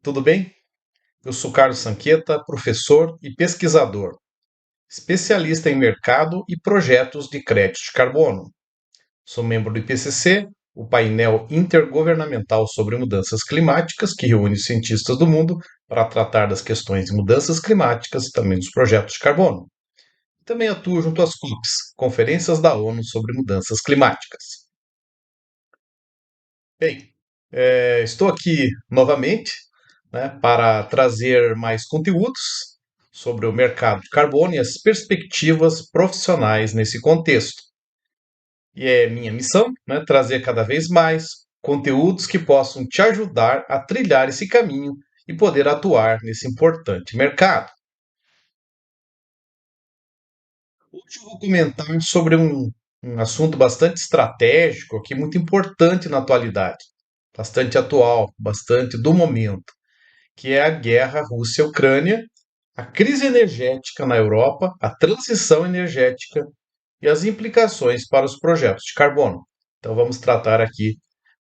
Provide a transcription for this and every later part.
Tudo bem? Eu sou Carlos Sanqueta, professor e pesquisador, especialista em mercado e projetos de crédito de carbono. Sou membro do IPCC, o painel intergovernamental sobre mudanças climáticas, que reúne cientistas do mundo para tratar das questões de mudanças climáticas e também dos projetos de carbono. Também atuo junto às COPs, Conferências da ONU sobre Mudanças Climáticas. Bem, estou aqui novamente, né, para trazer mais conteúdos sobre o mercado de carbono e as perspectivas profissionais nesse contexto. E é minha missão, né, trazer cada vez mais conteúdos que possam te ajudar a trilhar esse caminho e poder atuar nesse importante mercado. Hoje eu vou comentar sobre um assunto bastante estratégico aqui, muito importante na atualidade, bastante atual, bastante do momento, que é a guerra Rússia-Ucrânia, a crise energética na Europa, a transição energética e as implicações para os projetos de carbono. Então, vamos tratar aqui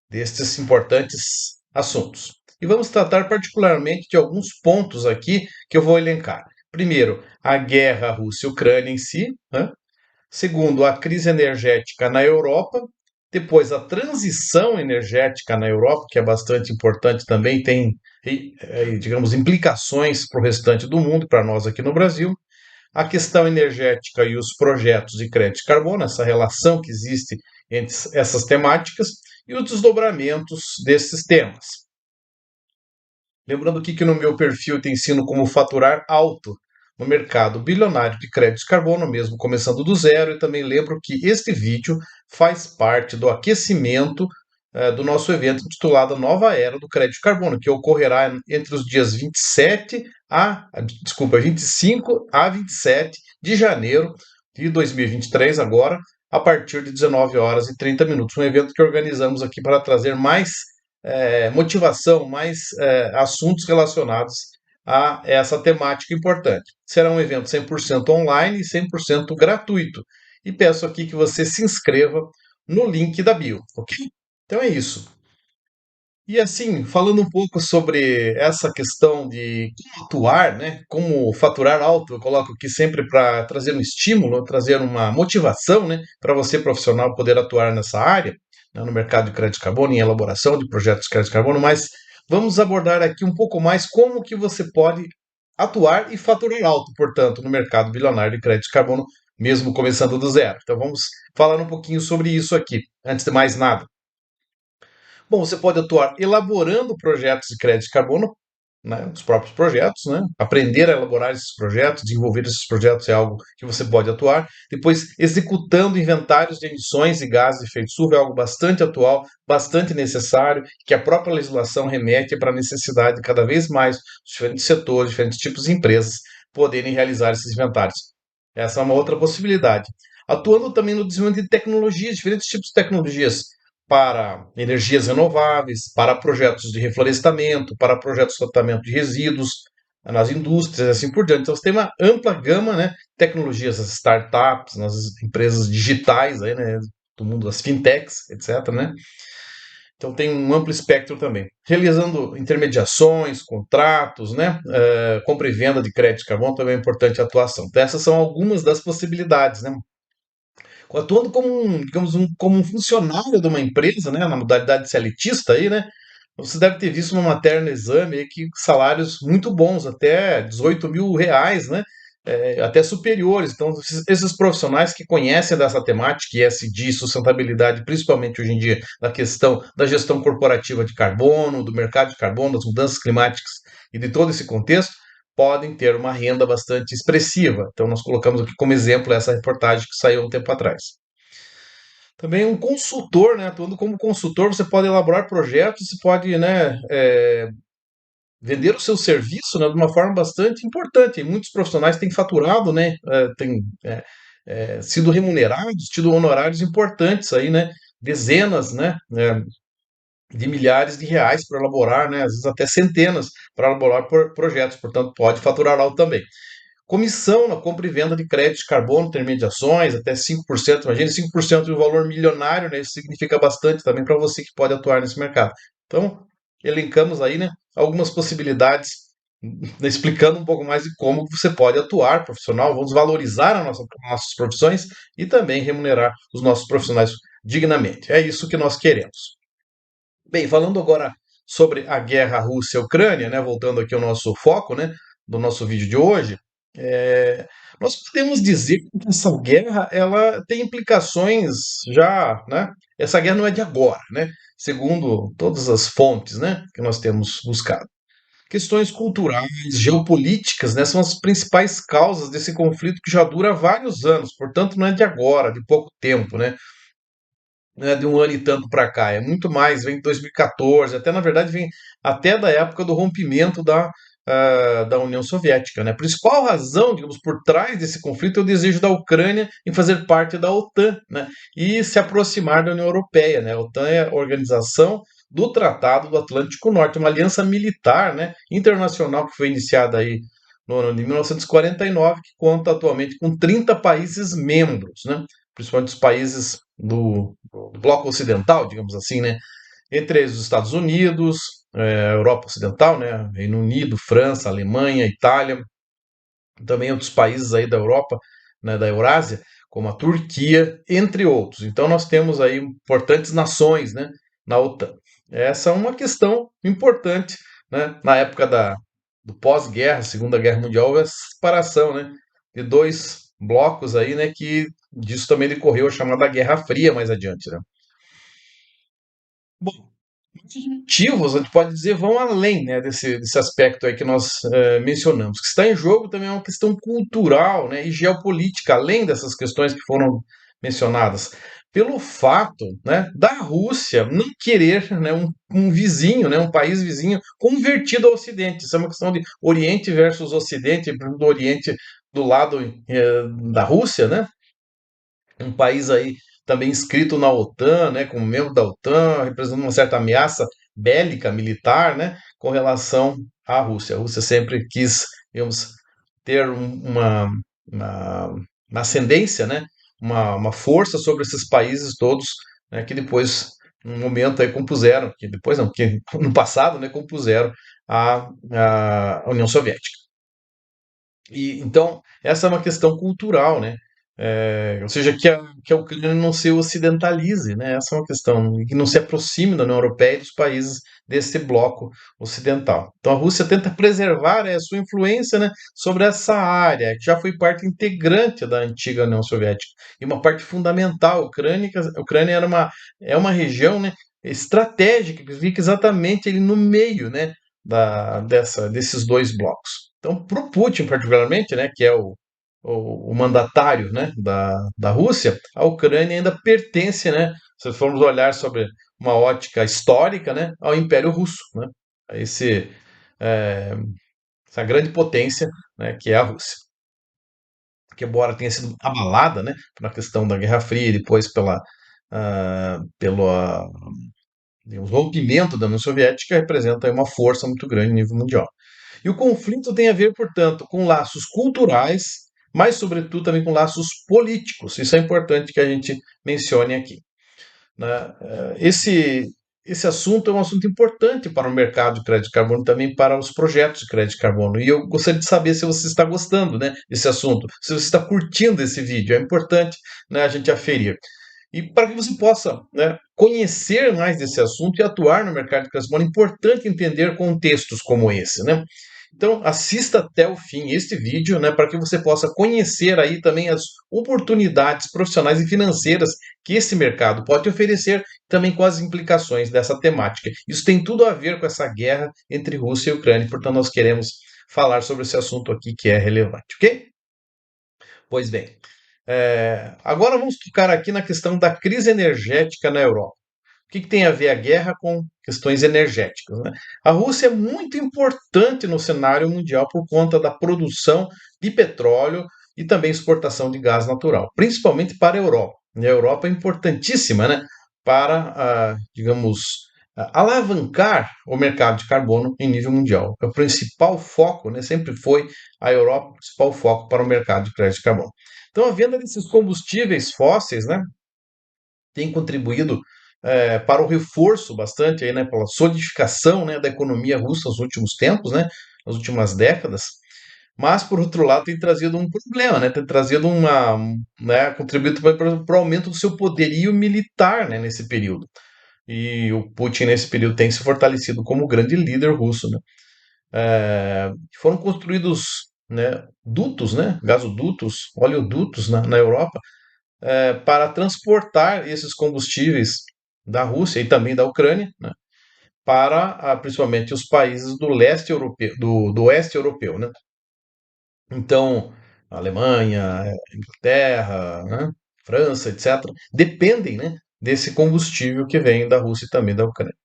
destes importantes assuntos. E vamos tratar particularmente de alguns pontos aqui que eu vou elencar. Primeiro, a guerra Rússia-Ucrânia em si, né? Segundo, a crise energética na Europa. Depois, a transição energética na Europa, que é bastante importante também, tem, digamos, implicações para o restante do mundo, para nós aqui no Brasil. A questão energética e os projetos de crédito de carbono, essa relação que existe entre essas temáticas e os desdobramentos desses temas. Lembrando aqui que no meu perfil tem ensino como faturar alto no mercado bilionário de crédito de carbono, mesmo começando do zero, e também lembro que este vídeo faz parte do aquecimento do nosso evento intitulado Nova Era do Crédito de Carbono, que ocorrerá entre os dias 25 a 27 de janeiro de 2023, agora, a partir de 19 horas e 30 minutos. Um evento que organizamos aqui para trazer mais motivação, mais assuntos relacionados a essa temática importante. Será um evento 100% online e 100% gratuito. E peço aqui que você se inscreva no link da bio, ok? Então é isso. E assim, falando um pouco sobre essa questão de como atuar, né? Como faturar alto, eu coloco aqui sempre para trazer um estímulo, trazer uma motivação, né? Para você profissional poder atuar nessa área, né, no mercado de crédito de carbono, em elaboração de projetos de crédito de carbono, mas vamos abordar aqui um pouco mais como que você pode atuar e faturar alto, portanto, no mercado bilionário de crédito de carbono, mesmo começando do zero. Então vamos falar um pouquinho sobre isso aqui, antes de mais nada. Bom, você pode atuar elaborando projetos de crédito de carbono, né, os próprios projetos, né, aprender a elaborar esses projetos, desenvolver esses projetos é algo que você pode atuar. Depois, executando inventários de emissões de gases de efeito estufa é algo bastante atual, bastante necessário, que a própria legislação remete para a necessidade de cada vez mais diferentes setores, diferentes tipos de empresas poderem realizar esses inventários. Essa é uma outra possibilidade. Atuando também no desenvolvimento de tecnologias, diferentes tipos de tecnologias para energias renováveis, para projetos de reflorestamento, para projetos de tratamento de resíduos nas indústrias e assim por diante. Então, você tem uma ampla gama, né, de tecnologias, as startups, nas empresas digitais aí, né, do mundo das fintechs, etc., né? Então tem um amplo espectro também. Realizando intermediações, contratos, né? Compra e venda de crédito de carbono também é importante a atuação. Então essas são algumas das possibilidades, né? Atuando como digamos, como um funcionário de uma empresa, né? Na modalidade seletista aí, né? Você deve ter visto uma matéria no exame aí que salários muito bons, até 18 mil reais, né? Até superiores. Então, esses profissionais que conhecem dessa temática, ESG, sustentabilidade, principalmente hoje em dia, na questão da gestão corporativa de carbono, do mercado de carbono, das mudanças climáticas e de todo esse contexto, podem ter uma renda bastante expressiva. Então, nós colocamos aqui como exemplo essa reportagem que saiu um tempo atrás. Também um consultor, né? Atuando como consultor, você pode elaborar projetos, você pode, né, vender o seu serviço, né, de uma forma bastante importante. E muitos profissionais têm faturado, né, têm sido remunerados, tido honorários importantes aí, né, dezenas, né, de milhares de reais para elaborar, né, às vezes até centenas para elaborar projetos. Portanto, pode faturar algo também. Comissão na compra e venda de crédito de carbono, intermediações, até 5%. Imagine 5% de um valor milionário, né? Isso significa bastante também para você que pode atuar nesse mercado. Então, elencamos aí, né, algumas possibilidades, explicando um pouco mais de como você pode atuar profissional, vamos valorizar nossas profissões e também remunerar os nossos profissionais dignamente. É isso que nós queremos. Bem, falando agora sobre a guerra Rússia-Ucrânia, né, voltando aqui ao nosso foco, né, do nosso vídeo de hoje, é, nós podemos dizer que essa guerra ela tem implicações já, né? Essa guerra não é de agora, né? Segundo todas as fontes, né, que nós temos buscado. Questões culturais, geopolíticas, né, são as principais causas desse conflito que já dura vários anos, portanto não é de agora, de pouco tempo, né? Não é de um ano e tanto para cá, é muito mais, vem de 2014, até na verdade vem até da época do rompimento da União Soviética. Né? A principal razão, digamos, por trás desse conflito é o desejo da Ucrânia em fazer parte da OTAN, né? E se aproximar da União Europeia. Né? A OTAN é a organização do Tratado do Atlântico Norte, uma aliança militar, né, internacional que foi iniciada aí no ano de 1949, que conta atualmente com 30 países membros, né? Principalmente os países do bloco ocidental, digamos assim, né? Entre eles os Estados Unidos, Europa Ocidental, né? Reino Unido, França, Alemanha, Itália, também outros países aí da Europa, né? Da Eurásia, como a Turquia, entre outros. Então nós temos aí importantes nações, né? Na OTAN. Essa é uma questão importante, né? Na época do pós-guerra, Segunda Guerra Mundial, essa separação, né? De dois blocos aí, né? Que disso também decorreu a chamada Guerra Fria mais adiante, né? Bom, muitos motivos, a gente pode dizer, vão além, né, desse aspecto aí que nós mencionamos. O que está em jogo também é uma questão cultural, né, e geopolítica, além dessas questões que foram mencionadas. Pelo fato, né, da Rússia não querer, né, um vizinho, né, um país vizinho convertido ao Ocidente. Isso é uma questão de Oriente versus Ocidente, do Oriente do lado da Rússia, né, um país aí também inscrito na OTAN, né, como membro da OTAN, representando uma certa ameaça bélica militar, né, com relação à Rússia. A Rússia sempre quis, digamos, ter uma, uma ascendência, né, uma força sobre esses países todos, né, que depois, num momento aí compuseram, que depois não, que no passado, né, compuseram a União Soviética. E, então, essa é uma questão cultural, né? Ou seja, que a Ucrânia não se ocidentalize, né? Essa é uma questão, e que não se aproxime da União Europeia e dos países desse bloco ocidental. Então, a Rússia tenta preservar a sua influência, né, sobre essa área, que já foi parte integrante da antiga União Soviética, e uma parte fundamental. A Ucrânia é uma região, né, estratégica, que fica exatamente ali no meio, né, desses dois blocos. Então, para o Putin, particularmente, né, que é o mandatário, né, da Rússia, a Ucrânia ainda pertence, né, se formos olhar sobre uma ótica histórica, né, ao Império Russo, né, a é, essa grande potência, né, que é a Rússia. Que, embora tenha sido abalada, né, pela questão da Guerra Fria e depois pelo digamos, rompimento da União Soviética, representa uma força muito grande a nível mundial. E o conflito tem a ver, portanto, com laços culturais, mas, sobretudo, também com laços políticos. Isso é importante que a gente mencione aqui. Né? Esse assunto é um assunto importante para o mercado de crédito de carbono e também para os projetos de crédito de carbono. E eu gostaria de saber se você está gostando, né, desse assunto, se você está curtindo esse vídeo. É importante, né, a gente aferir. E para que você possa, né, conhecer mais desse assunto e atuar no mercado de crédito de carbono, é importante entender contextos como esse, né? Então, assista até o fim este vídeo, né, para que você possa conhecer aí também as oportunidades profissionais e financeiras que esse mercado pode oferecer, também com as implicações dessa temática. Isso tem tudo a ver com essa guerra entre Rússia e Ucrânia, portanto, nós queremos falar sobre esse assunto aqui que é relevante, ok? Pois bem, agora vamos tocar aqui na questão da crise energética na Europa. O que tem a ver a guerra com questões energéticas? Né? A Rússia é muito importante no cenário mundial por conta da produção de petróleo e também exportação de gás natural, principalmente para a Europa. E a Europa é importantíssima, né, para, digamos, alavancar o mercado de carbono em nível mundial. É o principal foco, né, sempre foi a Europa o principal foco para o mercado de crédito de carbono. Então, a venda desses combustíveis fósseis, né, tem contribuído para o reforço bastante aí, né, pela solidificação, né, da economia russa nos últimos tempos, né, nas últimas décadas. Mas, por outro lado, tem trazido um problema, né, tem trazido né, contribuído para o aumento do seu poderio militar, né, nesse período. E o Putin, nesse período, tem se fortalecido como grande líder russo, né. Foram construídos, né, dutos, né, gasodutos, oleodutos na Europa, para transportar esses combustíveis da Rússia e também da Ucrânia, né, para principalmente os países do leste europeu, do oeste europeu, né? Então, a Alemanha, a Inglaterra, né, França, etc., dependem, né, desse combustível que vem da Rússia e também da Ucrânia.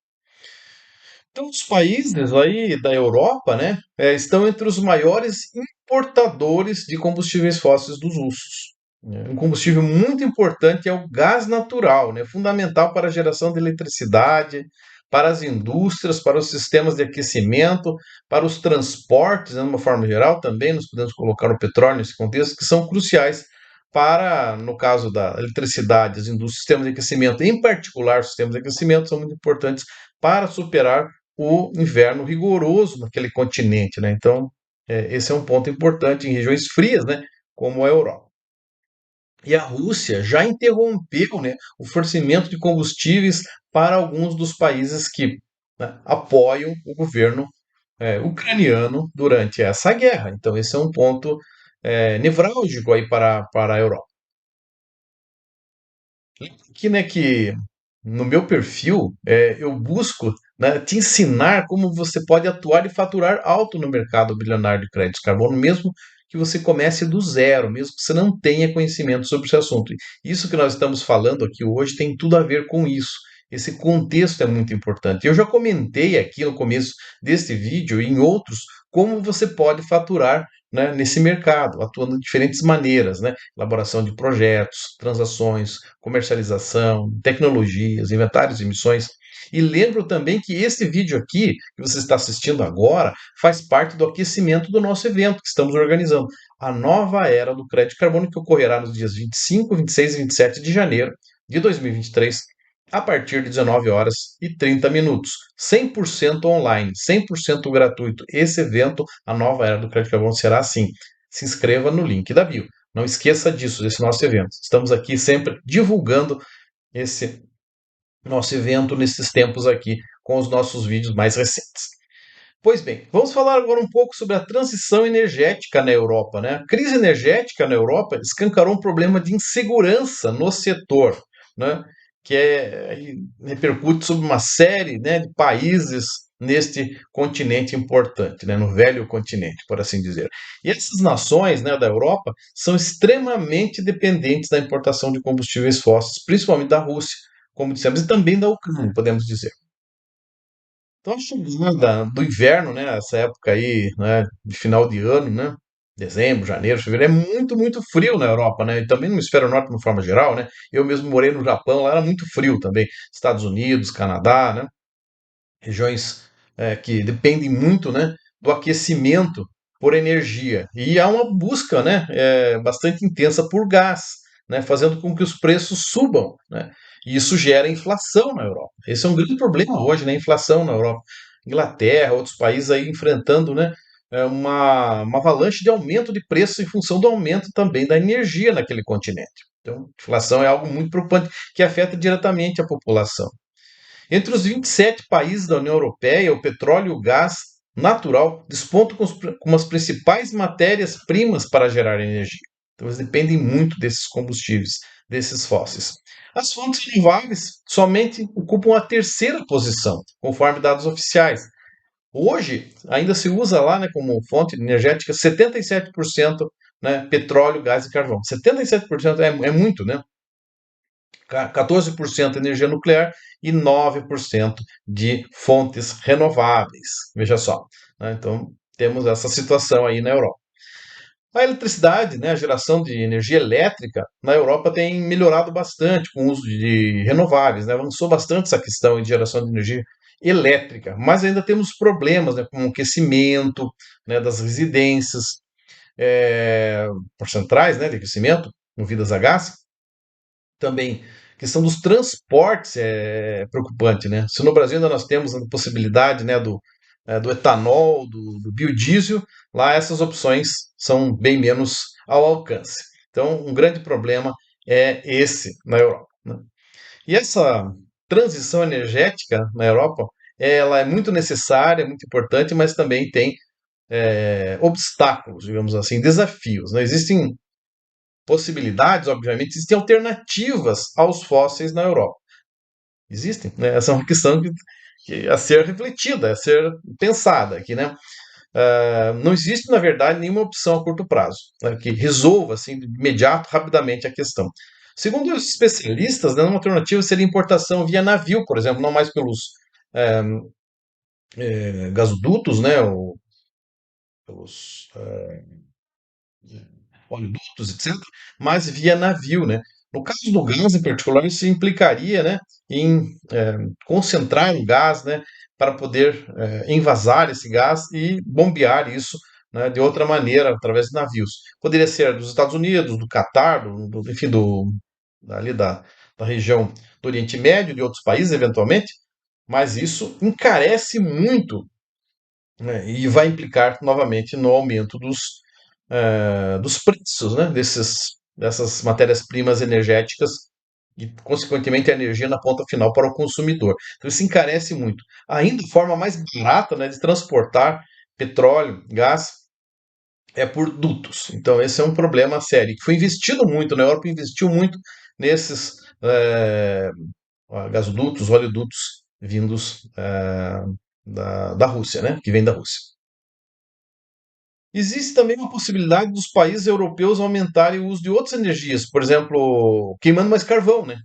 Então, os países aí da Europa, né, estão entre os maiores importadores de combustíveis fósseis dos russos, né. Um combustível muito importante é o gás natural, né, fundamental para a geração de eletricidade, para as indústrias, para os sistemas de aquecimento, para os transportes, né, de uma forma geral, também nós podemos colocar o petróleo nesse contexto, que são cruciais para, no caso da eletricidade, as indústrias, sistemas de aquecimento, em particular, os sistemas de aquecimento, são muito importantes para superar o inverno rigoroso naquele continente, né? Então, esse é um ponto importante em regiões frias, né? Como a Europa. E a Rússia já interrompeu, né, o fornecimento de combustíveis para alguns dos países que, né, apoiam o governo ucraniano durante essa guerra. Então, esse é um ponto nevrálgico aí para a Europa. Aqui, né, que no meu perfil eu busco, né, te ensinar como você pode atuar e faturar alto no mercado bilionário de crédito de carbono, mesmo que você comece do zero, mesmo que você não tenha conhecimento sobre esse assunto. Isso que nós estamos falando aqui hoje tem tudo a ver com isso. Esse contexto é muito importante. Eu já comentei aqui no começo deste vídeo e em outros como você pode faturar, né, nesse mercado, atuando de diferentes maneiras, né? Elaboração de projetos, transações, comercialização, tecnologias, inventários e missões. E lembro também que esse vídeo aqui, que você está assistindo agora, faz parte do aquecimento do nosso evento que estamos organizando, a nova era do crédito carbono, que ocorrerá nos dias 25, 26 e 27 de janeiro de 2023, a partir de 19 horas e 30 minutos. 100% online, 100% gratuito. Esse evento, a nova era do crédito carbono, será assim. Se inscreva no link da bio. Não esqueça disso, desse nosso evento. Estamos aqui sempre divulgando esse nosso evento nesses tempos aqui, com os nossos vídeos mais recentes. Pois bem, vamos falar agora um pouco sobre a transição energética na Europa, né? A crise energética na Europa escancarou um problema de insegurança no setor, né? Que repercute sobre uma série, né, de países neste continente importante, né, no velho continente, por assim dizer. E essas nações, né, da Europa são extremamente dependentes da importação de combustíveis fósseis, principalmente da Rússia, como dissemos, e também da Ucrânia, podemos dizer. Então, a chegada do inverno, né, essa época aí, né, de final de ano, né, dezembro, janeiro, fevereiro, é muito, muito frio na Europa, né, e também no hemisfério norte, de uma forma geral, né, eu mesmo morei no Japão, lá era muito frio também, Estados Unidos, Canadá, né, regiões que dependem muito, né, do aquecimento por energia. E há uma busca, né, bastante intensa por gás, né, fazendo com que os preços subam, né, e isso gera inflação na Europa. Esse é um grande problema hoje, né, a inflação na Europa. Inglaterra, outros países aí enfrentando, né, uma avalanche de aumento de preço em função do aumento também da energia naquele continente. Então, inflação é algo muito preocupante que afeta diretamente a população. Entre os 27 países da União Europeia, o petróleo e o gás natural despontam como as principais matérias-primas para gerar energia. Então, eles dependem muito desses combustíveis, desses fósseis. As fontes renováveis somente ocupam a terceira posição, conforme dados oficiais. Hoje, ainda se usa lá, né, como fonte energética 77%, né, petróleo, gás e carvão. 77% é muito, né? 14% energia nuclear e 9% de fontes renováveis. Veja só, né? Então, temos essa situação aí na Europa. A eletricidade, né, a geração de energia elétrica na Europa tem melhorado bastante com o uso de renováveis, né? Avançou bastante essa questão de geração de energia elétrica, mas ainda temos problemas, né, com o aquecimento, né, das residências, por centrais, né, de aquecimento movidas a gás, também questão dos transportes é preocupante, né? Se no Brasil ainda nós temos a possibilidade, né, do etanol, do biodiesel, lá essas opções são bem menos ao alcance. Então, um grande problema é esse na Europa, né? E essa transição energética na Europa, ela é muito necessária, muito importante, mas também tem obstáculos, digamos assim, desafios. Não existem possibilidades, obviamente, existem alternativas aos fósseis na Europa. Existem, né? Essa é uma questão que a ser refletida, a ser pensada aqui, né? Não existe, na verdade, nenhuma opção a curto prazo, né, que resolva assim, de imediato, rapidamente a questão. Segundo os especialistas, né, uma alternativa seria importação via navio, por exemplo, não mais pelos é, gasodutos, né, ou pelos oleodutos, etc., mas via navio, né? No caso do gás, em particular, isso implicaria, né, em concentrar o gás, né, para poder envasar esse gás e bombear isso, né, de outra maneira, através de navios. Poderia ser dos Estados Unidos, do Catar, enfim, ali da região do Oriente Médio, de outros países, eventualmente, mas isso encarece muito, né, e vai implicar novamente no aumento dos preços, né, dessas matérias-primas energéticas e, consequentemente, a energia na ponta final para o consumidor. Então, isso encarece muito. Ainda a forma mais barata, né, de transportar petróleo, gás, é por dutos. Então, esse é um problema sério. Foi investido muito, na Europa investiu muito nesses gasodutos, oleodutos vindos da Rússia, né, que vem da Rússia. Existe também uma possibilidade dos países europeus aumentarem o uso de outras energias, por exemplo, queimando mais carvão, né?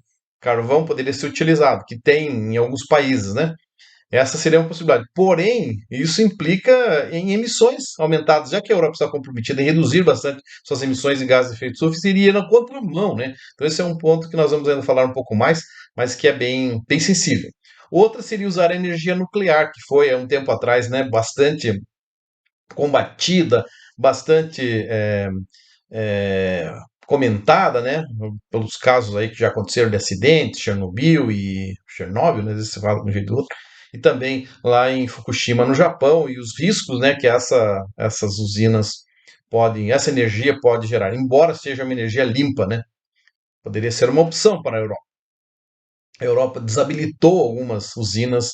Carvão poderia ser utilizado, que tem em alguns países, né? Essa seria uma possibilidade. Porém, isso implica em emissões aumentadas, já que a Europa está comprometida em reduzir bastante suas emissões de gases de efeito estufa, seria na contramão, né? Então esse é um ponto que nós vamos ainda falar um pouco mais, mas que é bem sensível. Outra seria usar a energia nuclear, que foi há um tempo atrás, né, bastante combatida, bastante é, comentada, né, pelos casos aí que já aconteceram de acidentes, Chernobyl e Chernobyl, né, se fala de um jeito ou outro, e também lá em Fukushima, no Japão, e os riscos, né, que essas usinas essa energia pode gerar, embora seja uma energia limpa, né, poderia ser uma opção para a Europa. A Europa desabilitou algumas usinas,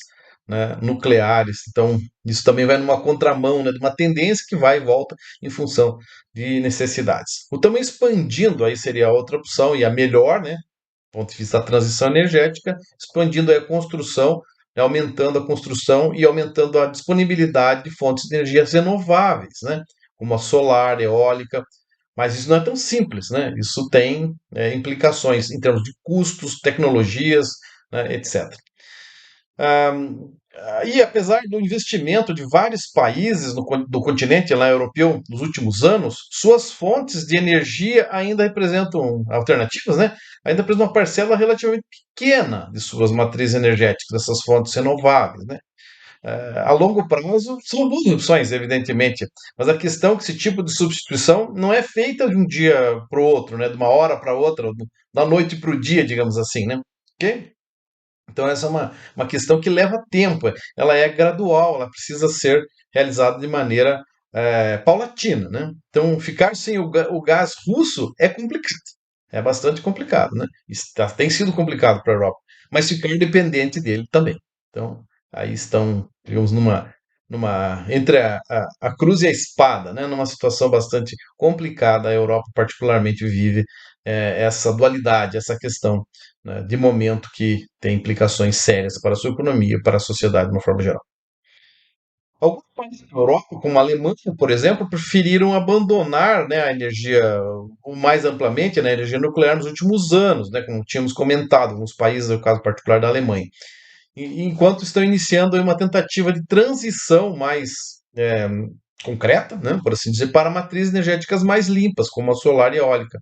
né, nucleares. Então, isso também vai numa contramão, né, de uma tendência que vai e volta em função de necessidades. O também expandindo, aí seria a outra opção, e a melhor, né, do ponto de vista da transição energética, expandindo a construção, né, aumentando a construção e aumentando a disponibilidade de fontes de energias renováveis, né, como a solar, eólica, mas isso não é tão simples, né? Isso tem implicações em termos de custos, tecnologias, né, etc. E apesar do investimento de vários países do continente lá europeu nos últimos anos, suas fontes de energia ainda representam alternativas, né? Ainda representam uma parcela relativamente pequena de suas matrizes energéticas, dessas fontes renováveis, né? A longo prazo são boas opções, evidentemente, mas a questão é que esse tipo de substituição não é feita de um dia para o outro, né? De uma hora para outra, da noite para o dia, digamos assim, né? Ok? Então, essa é uma questão que leva tempo, ela é gradual, ela precisa ser realizada de maneira paulatina, né? Então, ficar sem o gás russo é complicado, é bastante complicado, né? Tem sido complicado para a Europa, mas ficar dependente dele também. Então, aí estão, digamos, entre a cruz e a espada, né? Numa situação bastante complicada, a Europa particularmente vive essa dualidade, essa questão, né, de momento que tem implicações sérias para a sua economia e para a sociedade de uma forma geral. Alguns países da Europa, como a Alemanha, por exemplo, preferiram abandonar, né, a energia mais amplamente, né, a energia nuclear nos últimos anos, né, como tínhamos comentado, alguns países, no caso particular da Alemanha, enquanto estão iniciando uma tentativa de transição mais concreta, né, por assim dizer, para matrizes energéticas mais limpas, como a solar e a eólica.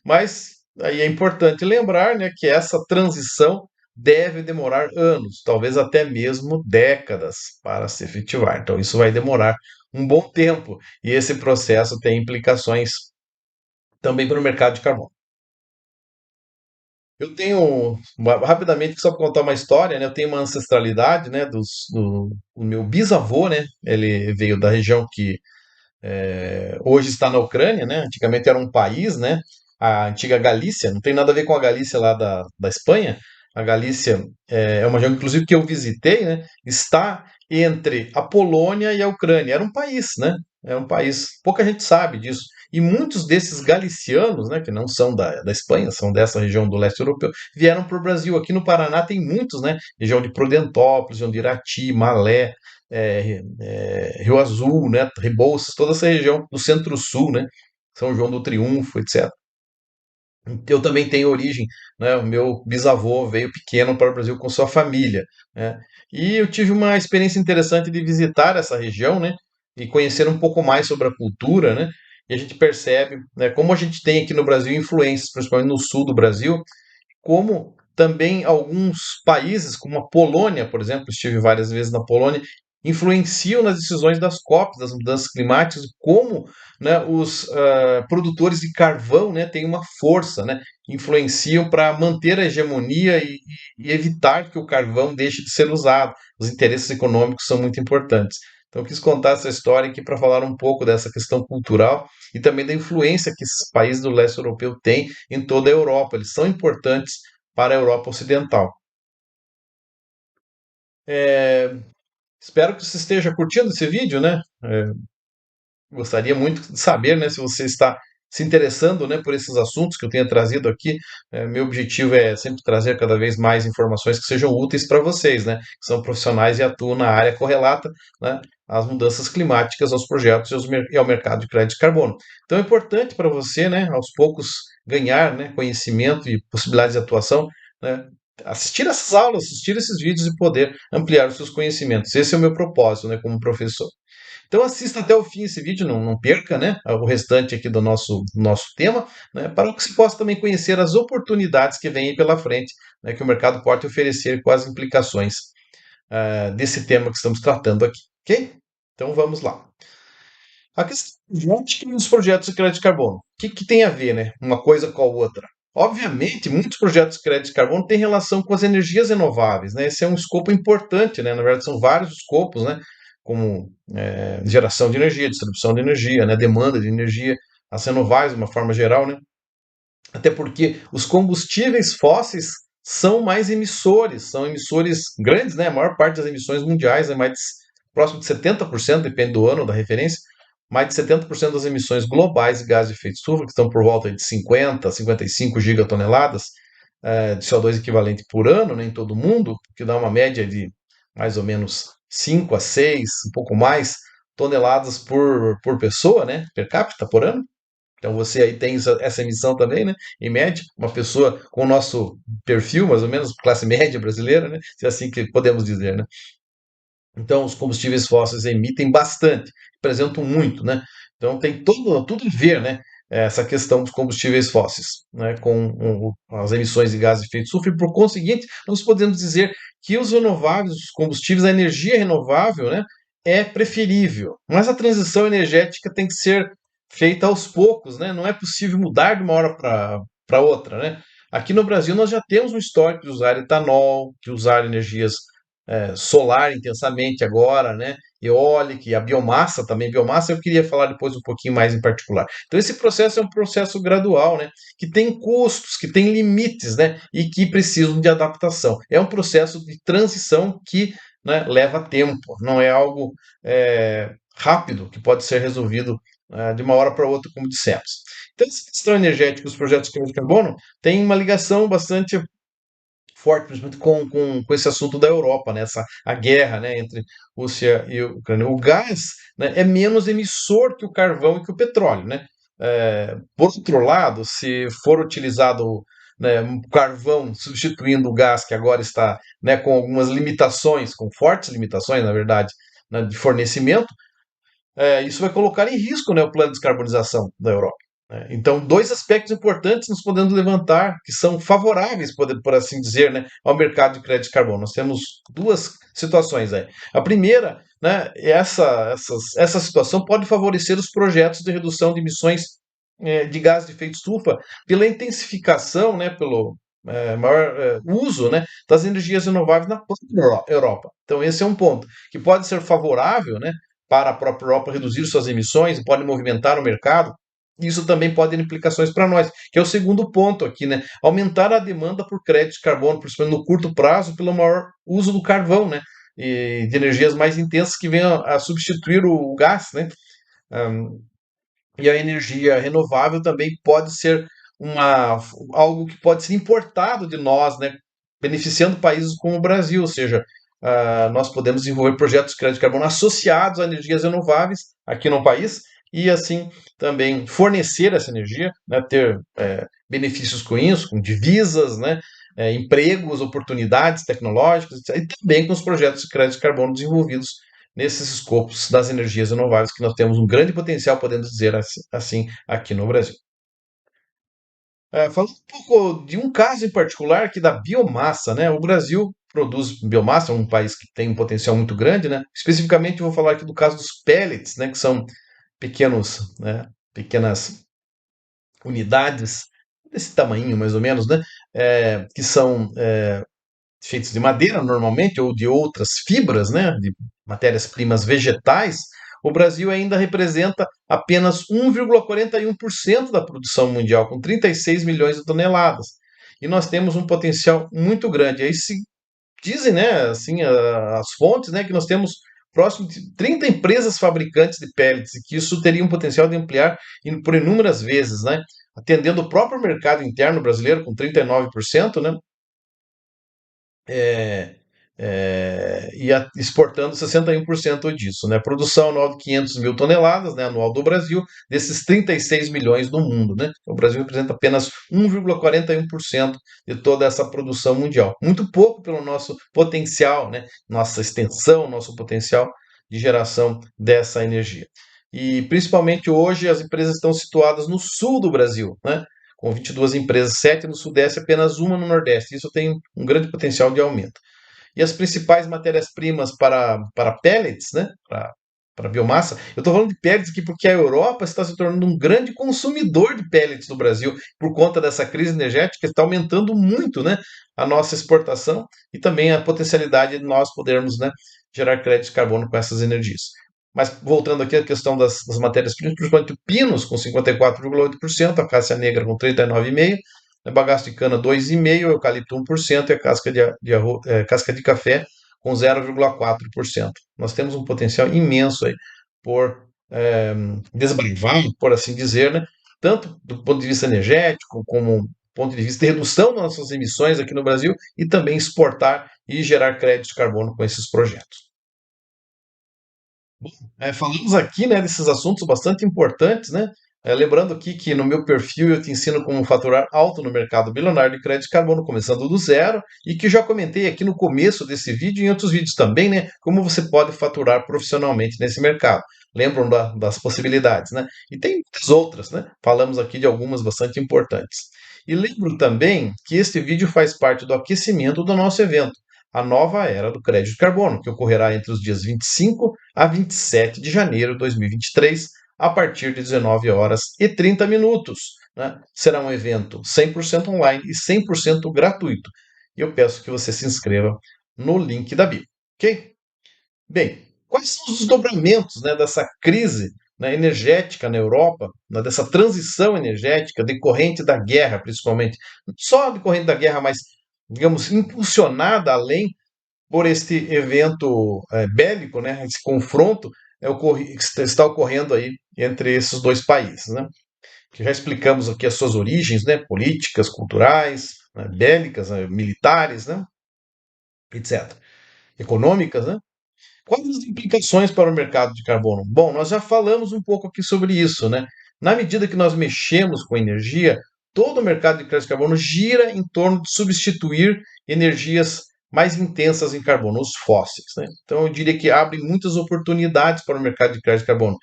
Mas aí é importante lembrar, né, que essa transição deve demorar anos, talvez até mesmo décadas para se efetivar. Então, isso vai demorar um bom tempo e esse processo tem implicações também para o mercado de carbono. Eu tenho, rapidamente, só para contar uma história, né? Eu tenho uma ancestralidade, né? O meu bisavô, né? Ele veio da região que hoje está na Ucrânia, né? Antigamente era um país, né? A antiga Galícia, não tem nada a ver com a Galícia lá da Espanha. A Galícia é uma região, inclusive, que eu visitei, né? Está entre a Polônia e a Ucrânia. Era um país, né? É um país. Pouca gente sabe disso. E muitos desses galicianos, né, que não são da Espanha, são dessa região do leste europeu, vieram para o Brasil. Aqui no Paraná tem muitos, né? Região de Prudentópolis, região de Irati, Malé, Rio Azul, né, Rebouças, toda essa região do Centro-Sul, né, São João do Triunfo, etc. Eu também tenho origem, né, o meu bisavô veio pequeno para o Brasil com sua família, né, e eu tive uma experiência interessante de visitar essa região, né, e conhecer um pouco mais sobre a cultura, né, e a gente percebe, né, como a gente tem aqui no Brasil influências, principalmente no sul do Brasil, como também alguns países, como a Polônia, por exemplo, estive várias vezes na Polônia, influenciam nas decisões das COPs, das mudanças climáticas, como, né, os produtores de carvão, né, têm uma força, né, influenciam para manter a hegemonia e evitar que o carvão deixe de ser usado. Os interesses econômicos são muito importantes. Então, eu quis contar essa história aqui para falar um pouco dessa questão cultural e também da influência que esses países do leste europeu têm em toda a Europa. Eles são importantes para a Europa Ocidental. É, espero que você esteja curtindo esse vídeo, né? Gostaria muito de saber, né, se você está se interessando, né, por esses assuntos que eu tenho trazido aqui. Meu objetivo é sempre trazer cada vez mais informações que sejam úteis para vocês, né, que são profissionais e atuam na área correlata, né, às mudanças climáticas, aos projetos e ao mercado de crédito de carbono. Então é importante para você, né, aos poucos ganhar, né, conhecimento e possibilidades de atuação, né, assistir essas aulas, assistir esses vídeos e poder ampliar os seus conhecimentos. Esse é o meu propósito, né, como professor. Então assista até o fim esse vídeo, não perca, né, o restante aqui do nosso tema, né, para que você possa também conhecer as oportunidades que vêm aí pela frente, né, que o mercado pode oferecer com as implicações desse tema que estamos tratando aqui, ok? Então vamos lá. A questão dos projetos de crédito de carbono. O que tem a ver, né, uma coisa com a outra? Obviamente, muitos projetos de crédito de carbono têm relação com as energias renováveis, né? Esse é um escopo importante, né? Na verdade, são vários escopos, né? Como geração de energia, distribuição de energia, né? Demanda de energia, as renováveis de uma forma geral, né? Até porque os combustíveis fósseis são emissores grandes, né? A maior parte das emissões mundiais é mais próximo de 70%, depende do ano da referência, mais de 70% das emissões globais de gás de efeito estufa, que estão por volta de 50 a 55 gigatoneladas de CO2 equivalente por ano, né, em todo o mundo, que dá uma média de mais ou menos 5 a 6, um pouco mais, toneladas por pessoa, né, per capita por ano. Então você aí tem essa emissão também, né? Em média, uma pessoa com o nosso perfil, mais ou menos, classe média brasileira, né? Se é assim que podemos dizer, né? Então os combustíveis fósseis emitem bastante, representam muito, né? Então tem tudo a ver, né? Essa questão dos combustíveis fósseis, né? Com as emissões de gases de efeito estufa e por conseguinte nós podemos dizer que os renováveis, os combustíveis, a energia renovável, né? É preferível, mas a transição energética tem que ser feita aos poucos, né? Não é possível mudar de uma hora para outra, né? Aqui no Brasil nós já temos um histórico de usar etanol, de usar energias solar intensamente agora, né? Eólica e a biomassa também. Biomassa eu queria falar depois um pouquinho mais em particular. Então esse processo é um processo gradual, né? Que tem custos, que tem limites, né? E que precisam de adaptação. É um processo de transição que, né, leva tempo. Não é algo rápido que pode ser resolvido de uma hora para outra, como dissemos. Então, essa questão energética, os projetos de carbono, tem uma ligação bastante forte, principalmente com esse assunto da Europa, né? A guerra, né, entre Rússia e Ucrânia. O gás, né, é menos emissor que o carvão e que o petróleo, né? Por outro lado, se for utilizado, né, um carvão substituindo o gás que agora está, né, com algumas limitações, com fortes limitações, na verdade, né, de fornecimento, isso vai colocar em risco, né, o plano de descarbonização da Europa, né? Então, dois aspectos importantes nós podemos levantar que são favoráveis, por assim dizer, né, ao mercado de crédito de carbono. Nós temos duas situações aí. A primeira, né, essa situação pode favorecer os projetos de redução de emissões de gás de efeito estufa pela intensificação, né, maior uso, né, das energias renováveis na própria Europa. Então, esse é um ponto que pode ser favorável, né, para a própria Europa reduzir suas emissões, pode movimentar o mercado. Isso também pode ter implicações para nós, que é o segundo ponto aqui, né? Aumentar a demanda por crédito de carbono, principalmente no curto prazo, pelo maior uso do carvão, né? E de energias mais intensas que venham a substituir o gás, né? Um, e a energia renovável também pode ser uma, algo que pode ser importado de nós, né, beneficiando países como o Brasil, ou seja, nós podemos desenvolver projetos de crédito de carbono associados a energias renováveis aqui no país e assim também fornecer essa energia, né, ter benefícios com isso, com divisas, né, empregos, oportunidades tecnológicas e também com os projetos de crédito de carbono desenvolvidos nesses escopos das energias renováveis, que nós temos um grande potencial, podemos dizer assim, aqui no Brasil. Falando um pouco de um caso em particular, que da biomassa, né? O Brasil produz biomassa, é um país que tem um potencial muito grande, né? Especificamente, eu vou falar aqui do caso dos pellets, né? Que são pequenos, né? Pequenas unidades desse tamanho, mais ou menos, né? Que são feitos de madeira normalmente ou de outras fibras, né, de matérias-primas vegetais, o Brasil ainda representa apenas 1,41% da produção mundial, com 36 milhões de toneladas. E nós temos um potencial muito grande. Aí se dizem, né, assim, as fontes, né, que nós temos próximo de 30 empresas fabricantes de pellets e que isso teria um potencial de ampliar por inúmeras vezes, né, atendendo o próprio mercado interno brasileiro com 39%, né, é, exportando 61% disso, né? Produção anual de 500 mil toneladas, né, anual do Brasil, desses 36 milhões do mundo, né? O Brasil representa apenas 1,41% de toda essa produção mundial. Muito pouco pelo nosso potencial, né? Nossa extensão, nosso potencial de geração dessa energia. E principalmente hoje as empresas estão situadas no sul do Brasil, né? Com 22 empresas, 7 no Sudeste, apenas uma no Nordeste. Isso tem um grande potencial de aumento. E as principais matérias-primas para pellets, né, para biomassa, eu estou falando de pellets aqui porque a Europa está se tornando um grande consumidor de pellets do Brasil por conta dessa crise energética, está aumentando muito, né, a nossa exportação e também a potencialidade de nós podermos, né, gerar crédito de carbono com essas energias. Mas voltando aqui à questão das matérias-primas, principalmente o pinos com 54,8%, a cássia negra com 39,5%, bagaço de cana 2,5%, eucalipto 1% e a casca de café com 0,4%. Nós temos um potencial imenso aí por desbravar, por assim dizer, né? Tanto do ponto de vista energético, como do ponto de vista de redução das nossas emissões aqui no Brasil e também exportar e gerar crédito de carbono com esses projetos. Falamos aqui, né, desses assuntos bastante importantes, né? Lembrando aqui que no meu perfil eu te ensino como faturar alto no mercado bilionário de crédito de carbono, começando do zero, e que já comentei aqui no começo desse vídeo e em outros vídeos também, né? Como você pode faturar profissionalmente nesse mercado. Lembram das possibilidades, né? E tem muitas outras, né? Falamos aqui de algumas bastante importantes. E lembro também que este vídeo faz parte do aquecimento do nosso evento, a nova era do crédito de carbono, que ocorrerá entre os dias 25 a 27 de janeiro de 2023, a partir de 19 horas e 30 minutos. Né? Será um evento 100% online e 100% gratuito. E eu peço que você se inscreva no link da bio. Ok? Bem, quais são os desdobramentos, né, dessa crise, né, energética na Europa, né, dessa transição energética decorrente da guerra, principalmente? Não só decorrente da guerra, mas, digamos, impulsionada além por este evento bélico, né, esse confronto que está ocorrendo aí entre esses dois países, né? Que já explicamos aqui as suas origens, né, políticas, culturais, né, bélicas, né, militares, né, etc. Econômicas, né? Quais as implicações para o mercado de carbono? Bom, nós já falamos um pouco aqui sobre isso, né? Na medida que nós mexemos com energia, todo o mercado de crédito de carbono gira em torno de substituir energias mais intensas em carbono, os fósseis, né? Então, eu diria que abre muitas oportunidades para o mercado de crédito de carbono.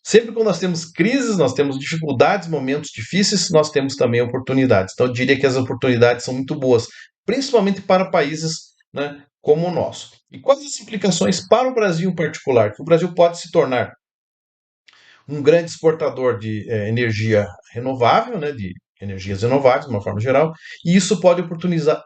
Sempre que nós temos crises, nós temos dificuldades, momentos difíceis, nós temos também oportunidades. Então, eu diria que as oportunidades são muito boas, principalmente para países, né, como o nosso. E quais as implicações para o Brasil em particular? Que o Brasil pode se tornar um grande exportador de energia renovável, né, de energias renováveis, de uma forma geral, e isso pode oportunizar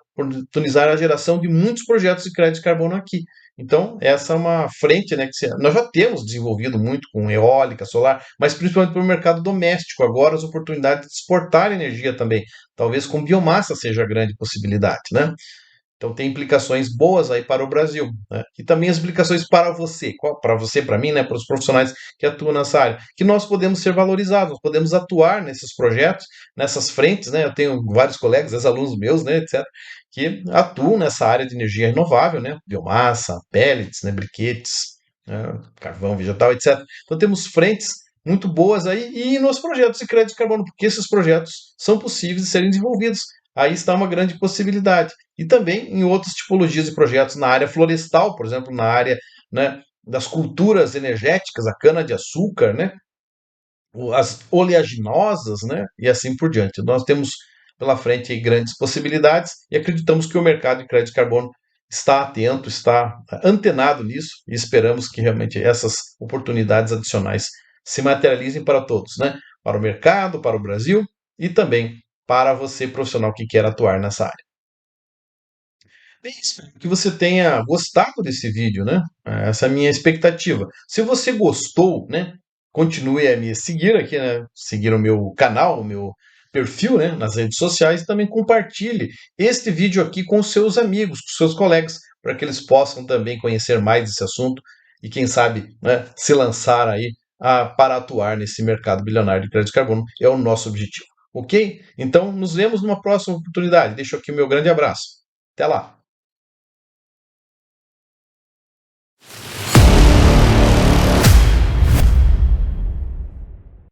a geração de muitos projetos de crédito de carbono aqui. Então, essa é uma frente, né, nós já temos desenvolvido muito com eólica, solar, mas principalmente para o mercado doméstico. Agora, as oportunidades de exportar energia também, talvez com biomassa seja a grande possibilidade, né? Então tem implicações boas aí para o Brasil, né? E também as implicações para você, para você, para mim, né? Para os profissionais que atuam nessa área, que nós podemos ser valorizados, nós podemos atuar nesses projetos, nessas frentes, né? Eu tenho vários colegas, ex-alunos meus, né, etc., que atuam nessa área de energia renovável, né? Biomassa, pellets, né? Briquetes, né? Carvão vegetal, etc. Então temos frentes muito boas aí e nos projetos de crédito de carbono, porque esses projetos são possíveis de serem desenvolvidos. Aí está uma grande possibilidade e também em outras tipologias de projetos na área florestal, por exemplo, na área, né, das culturas energéticas, a cana-de-açúcar, né, as oleaginosas, né, e assim por diante. Nós temos pela frente grandes possibilidades e acreditamos que o mercado de crédito de carbono está atento, está antenado nisso e esperamos que realmente essas oportunidades adicionais se materializem para todos, né, para o mercado, para o Brasil e também para você profissional que quer atuar nessa área. Bem, espero que você tenha gostado desse vídeo, né? Essa é a minha expectativa. Se você gostou, né? Continue a me seguir aqui, né? Seguir o meu canal, o meu perfil, né? Nas redes sociais e também compartilhe este vídeo aqui com seus amigos, com seus colegas, para que eles possam também conhecer mais desse assunto e, quem sabe, né, se lançar aí para atuar nesse mercado bilionário de crédito de carbono. É o nosso objetivo. Ok? Então, nos vemos numa próxima oportunidade. Deixo aqui o meu grande abraço. Até lá!